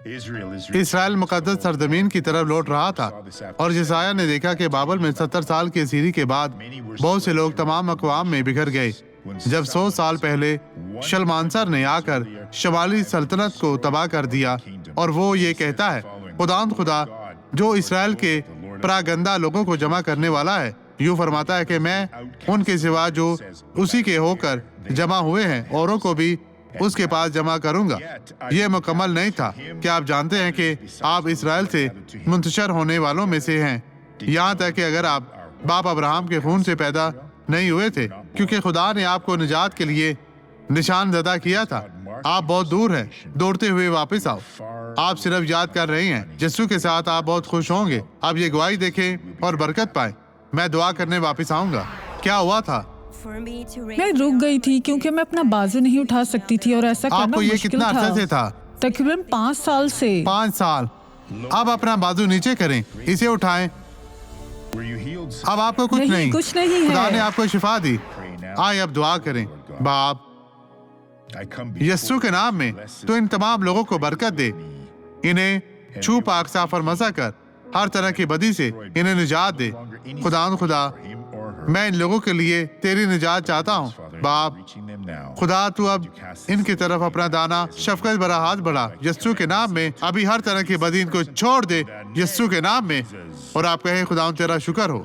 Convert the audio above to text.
اسرائیل مقدس سرزمین کی طرف لوٹ رہا تھا، اور یسایہ نے دیکھا کہ بابل میں 70 سال کی اسیری کے بعد بہت سے لوگ تمام اقوام میں بکھر گئے۔ جب 100 سال پہلے شلمانسر نے آ کر شمالی سلطنت کو تباہ کر دیا، اور وہ یہ کہتا ہے، خدا جو اسرائیل کے پراگندہ لوگوں کو جمع کرنے والا ہے یوں فرماتا ہے کہ میں ان کے سوا جو اسی کے ہو کر جمع ہوئے ہیں اوروں کو بھی اس کے پاس جمع کروں گا۔ یہ مکمل نہیں تھا۔ کیا آپ جانتے ہیں کہ آپ اسرائیل سے منتشر ہونے والوں میں سے ہیں، یہاں تک کہ اگر آپ باپ ابراہم کے خون سے پیدا نہیں ہوئے تھے، کیونکہ خدا نے آپ کو نجات کے لیے نشان زدہ کیا تھا۔ آپ بہت دور ہیں، دوڑتے ہوئے واپس آؤ۔ آپ صرف یاد کر رہے ہیں، یسوع کے ساتھ آپ بہت خوش ہوں گے۔ اب یہ گواہی دیکھیں اور برکت پائیں۔ میں دعا کرنے واپس آؤں گا۔ کیا ہوا تھا؟ میں رک گئی تھی کیونکہ میں اپنا بازو نہیں اٹھا سکتی تھی، اور ایسا آپ کرنا کو یہ مشکل کتنا عرصہ سے تھا؟ تقریباً 5 سال سے۔ 5 سال۔ اب اپنا بازو نیچے کریں، اسے اٹھائیں۔ اب آپ کو کچھ نہیں ہے۔ خدا نے آپ کو شفا دی۔ آئے اب دعا کریں۔ باپ، یسوع کے نام میں تو ان تمام لوگوں کو برکت دے، انہیں چھو پاک صاف اور مزہ کر، ہر طرح کی بدی سے انہیں نجات دے۔ خدا میں ان لوگوں کے لیے تیری نجات چاہتا ہوں۔ باپ خدا تو اب ان کی طرف اپنا دانا شفقت بھرا ہاتھ بڑھا، یسوع کے نام میں ابھی ہر طرح کی بدی ان کو چھوڑ دے، یسوع کے نام میں۔ اور آپ کہیں خدا تیرا شکر ہو۔